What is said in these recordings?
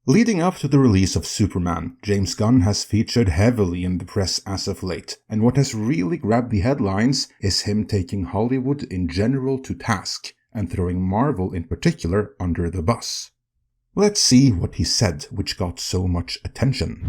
Leading up to the release of Superman, James Gunn has featured heavily in the press as of late, and what has really grabbed the headlines is him taking Hollywood in general to task, and throwing Marvel in particular under the bus. Let's see what he said which got so much attention.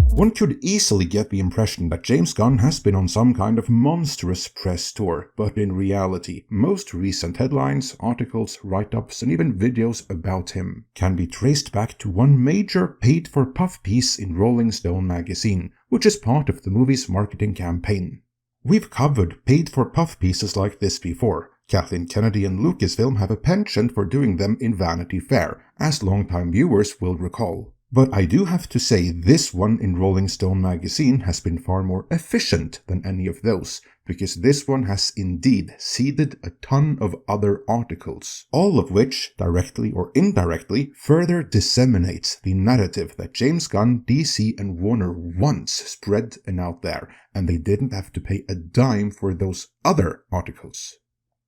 One could easily get the impression that James Gunn has been on some kind of monstrous press tour, but in reality, most recent headlines, articles, write-ups, and even videos about him can be traced back to one major paid-for-puff piece in Rolling Stone magazine, which is part of the movie's marketing campaign. We've covered paid-for-puff pieces like this before. Kathleen Kennedy and Lucasfilm have a penchant for doing them in Vanity Fair, as longtime viewers will recall. But I do have to say this one in Rolling Stone magazine has been far more efficient than any of those, because this one has indeed seeded a ton of other articles, all of which, directly or indirectly, further disseminates the narrative that James Gunn, DC and Warner once spread and out there, and they didn't have to pay a dime for those other articles.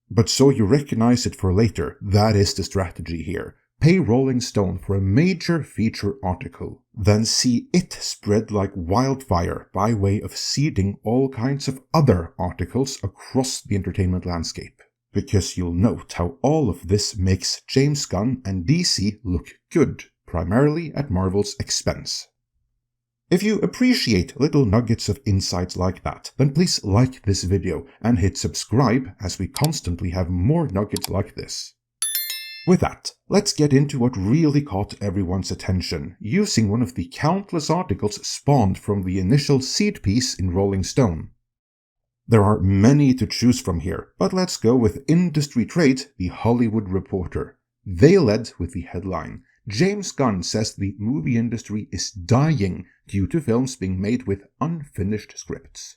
But so you recognize it for later, that is the strategy here. Pay Rolling Stone for a major feature article, then see it spread like wildfire by way of seeding all kinds of other articles across the entertainment landscape. Because you'll note how all of this makes James Gunn and DC look good, primarily at Marvel's expense. If you appreciate little nuggets of insights like that, then please like this video and hit subscribe as we constantly have more nuggets like this. With that, let's get into what really caught everyone's attention, using one of the countless articles spawned from the initial seed piece in Rolling Stone. There are many to choose from here, but let's go with Industry Trade, The Hollywood Reporter. They led with the headline, James Gunn says the movie industry is dying due to films being made with unfinished scripts.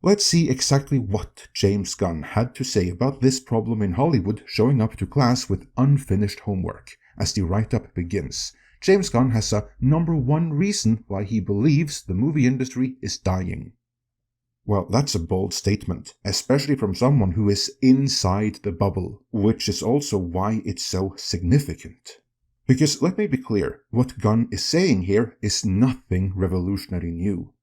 Let's see exactly what James Gunn had to say about this problem in Hollywood showing up to class with unfinished homework. As the write-up begins, James Gunn has a #1 reason why he believes the movie industry is dying. Well, that's a bold statement, especially from someone who is inside the bubble, which is also why it's so significant. Because let me be clear, what Gunn is saying here is nothing revolutionary new.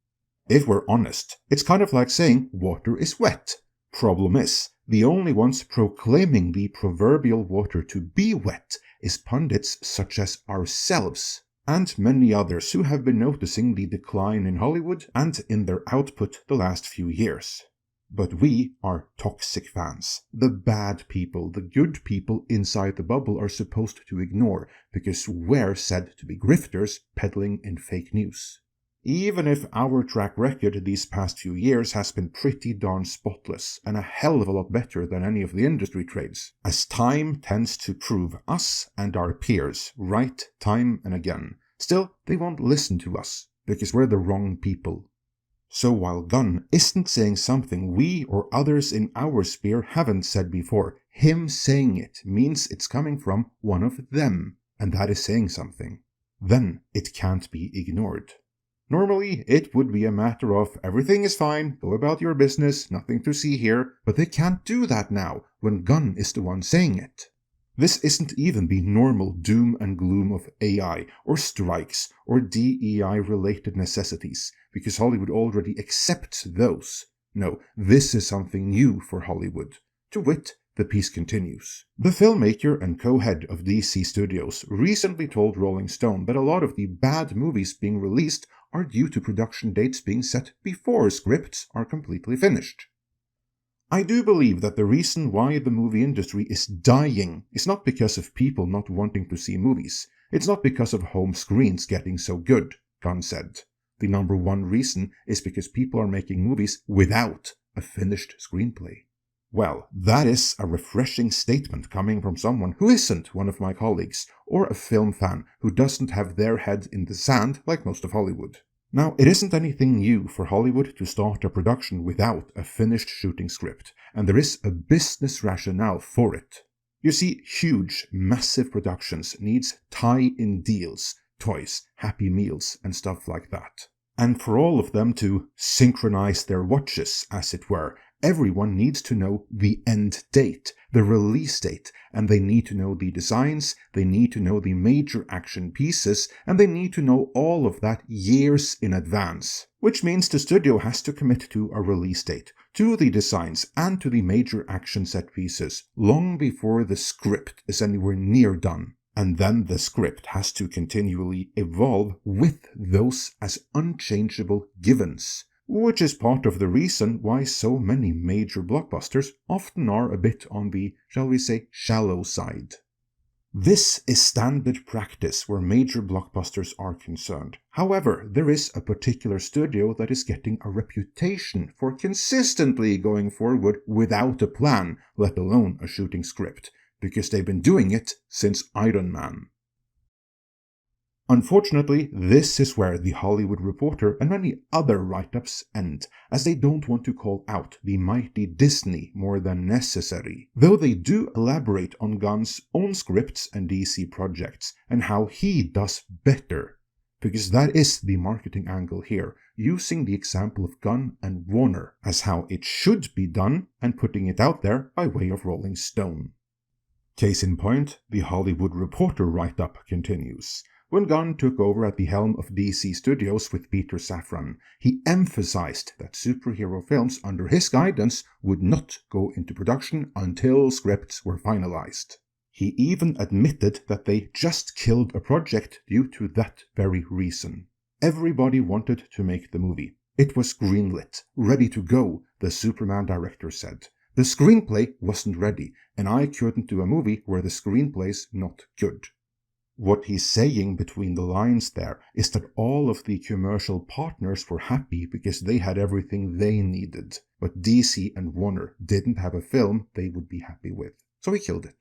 If we're honest, it's kind of like saying water is wet. Problem is, the only ones proclaiming the proverbial water to be wet is pundits such as ourselves, and many others who have been noticing the decline in Hollywood and in their output the last few years. But we are toxic fans. The bad people, the good people inside the bubble are supposed to ignore, because we're said to be grifters peddling in fake news. Even if our track record these past few years has been pretty darn spotless, and a hell of a lot better than any of the industry trades, as time tends to prove us and our peers right time and again, still they won't listen to us, because we're the wrong people. So while Gunn isn't saying something we or others in our sphere haven't said before, him saying it means it's coming from one of them, and that is saying something. Then it can't be ignored. Normally, it would be a matter of everything is fine, go about your business, nothing to see here, but they can't do that now when Gunn is the one saying it. This isn't even the normal doom and gloom of AI, or strikes, or DEI-related necessities, because Hollywood already accepts those. No, this is something new for Hollywood. To wit, the piece continues. The filmmaker and co-head of DC Studios recently told Rolling Stone that a lot of the bad movies being released are due to production dates being set before scripts are completely finished. I do believe that the reason why the movie industry is dying is not because of people not wanting to see movies. It's not because of home screens getting so good, Gunn said. The #1 reason is because people are making movies without a finished screenplay. Well, that is a refreshing statement coming from someone who isn't one of my colleagues, or a film fan who doesn't have their head in the sand like most of Hollywood. Now, it isn't anything new for Hollywood to start a production without a finished shooting script, and there is a business rationale for it. You see, huge, massive productions needs tie-in deals, toys, Happy Meals, and stuff like that. And for all of them to synchronize their watches, as it were, everyone needs to know the end date, the release date, and they need to know the designs, they need to know the major action pieces, and they need to know all of that years in advance. Which means the studio has to commit to a release date, to the designs, and to the major action set pieces, long before the script is anywhere near done. And then the script has to continually evolve with those as unchangeable givens, which is part of the reason why so many major blockbusters often are a bit on the, shall we say, shallow side. This is standard practice where major blockbusters are concerned. However, there is a particular studio that is getting a reputation for consistently going forward without a plan, let alone a shooting script, because they've been doing it since Iron Man. Unfortunately, this is where The Hollywood Reporter and many other write-ups end, as they don't want to call out the mighty Disney more than necessary, though they do elaborate on Gunn's own scripts and DC projects, and how he does better. Because that is the marketing angle here, using the example of Gunn and Warner as how it should be done and putting it out there by way of Rolling Stone. Case in point, The Hollywood Reporter write-up continues. When Gunn took over at the helm of DC Studios with Peter Safran, he emphasized that superhero films under his guidance would not go into production until scripts were finalized. He even admitted that they just killed a project due to that very reason. Everybody wanted to make the movie. It was greenlit, ready to go, the Superman director said. The screenplay wasn't ready, and I couldn't do a movie where the screenplay's not good. What he's saying between the lines there is that all of the commercial partners were happy because they had everything they needed, but DC and Warner didn't have a film they would be happy with, so he killed it.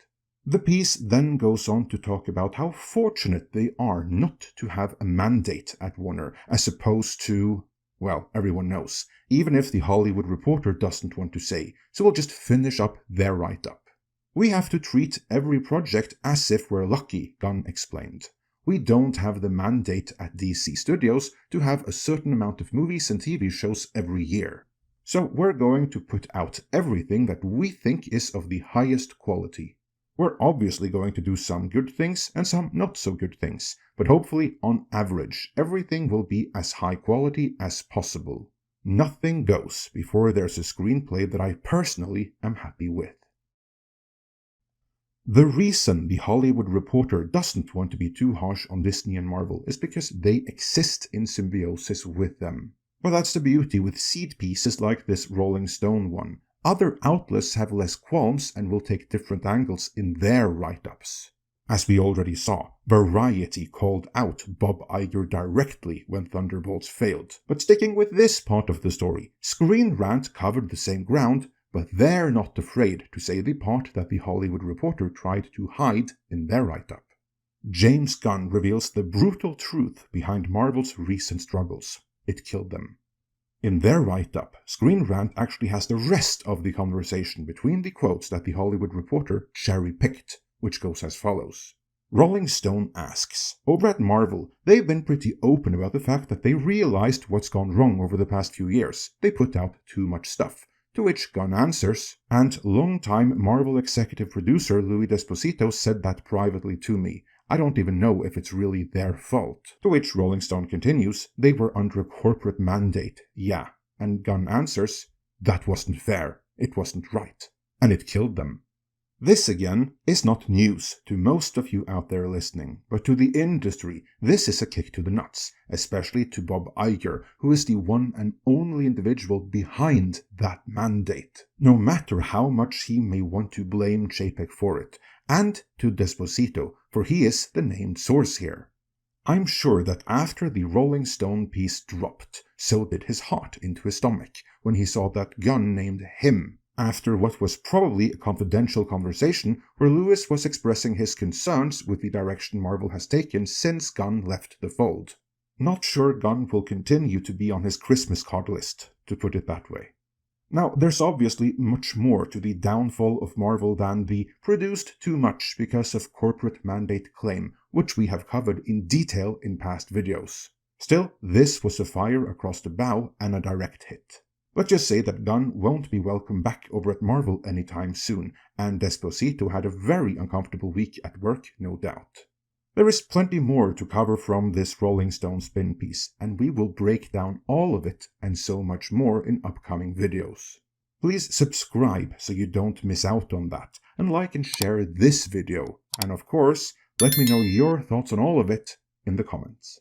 The piece then goes on to talk about how fortunate they are not to have a mandate at Warner, as opposed to, well, everyone knows, even if The Hollywood Reporter doesn't want to say, so we'll just finish up their write-up. We have to treat every project as if we're lucky, Gunn explained. We don't have the mandate at DC Studios to have a certain amount of movies and TV shows every year. So we're going to put out everything that we think is of the highest quality. We're obviously going to do some good things and some not so good things, but hopefully on average everything will be as high quality as possible. Nothing goes before there's a screenplay that I personally am happy with. The reason The Hollywood Reporter doesn't want to be too harsh on Disney and Marvel is because they exist in symbiosis with them. Well, that's the beauty with seed pieces like this Rolling Stone one. Other outlets have less qualms and will take different angles in their write-ups. As we already saw, Variety called out Bob Iger directly when Thunderbolts failed. But sticking with this part of the story, Screen Rant covered the same ground, but they're not afraid to say the part that The Hollywood Reporter tried to hide in their write-up. James Gunn reveals the brutal truth behind Marvel's recent struggles. It killed them. In their write-up, Screen Rant actually has the rest of the conversation between the quotes that The Hollywood Reporter cherry-picked, which goes as follows. Rolling Stone asks, over at Marvel, they've been pretty open about the fact that they realized what's gone wrong over the past few years. They put out too much stuff. To which Gunn answers, and longtime Marvel executive producer Louis Desposito said that privately to me. I don't even know if it's really their fault. To which Rolling Stone continues, they were under a corporate mandate, yeah. And Gunn answers, that wasn't fair, it wasn't right. And it killed them. This again is not news to most of you out there listening, but to the industry, this is a kick to the nuts, especially to Bob Iger, who is the one and only individual behind that mandate, no matter how much he may want to blame Chapek for it, and to Desposito, for he is the named source here. I'm sure that after the Rolling Stone piece dropped, so did his heart into his stomach when he saw that Gunn named him, after what was probably a confidential conversation where Lewis was expressing his concerns with the direction Marvel has taken since Gunn left the fold. Not sure Gunn will continue to be on his Christmas card list, to put it that way. Now, there's obviously much more to the downfall of Marvel than the produced too much because of corporate mandate claim, which we have covered in detail in past videos. Still, this was a fire across the bow and a direct hit. Let's just say that Gunn won't be welcome back over at Marvel anytime soon, and Esposito had a very uncomfortable week at work, no doubt. There is plenty more to cover from this Rolling Stone spin piece, and we will break down all of it and so much more in upcoming videos. Please subscribe so you don't miss out on that, and like and share this video, and of course, let me know your thoughts on all of it in the comments.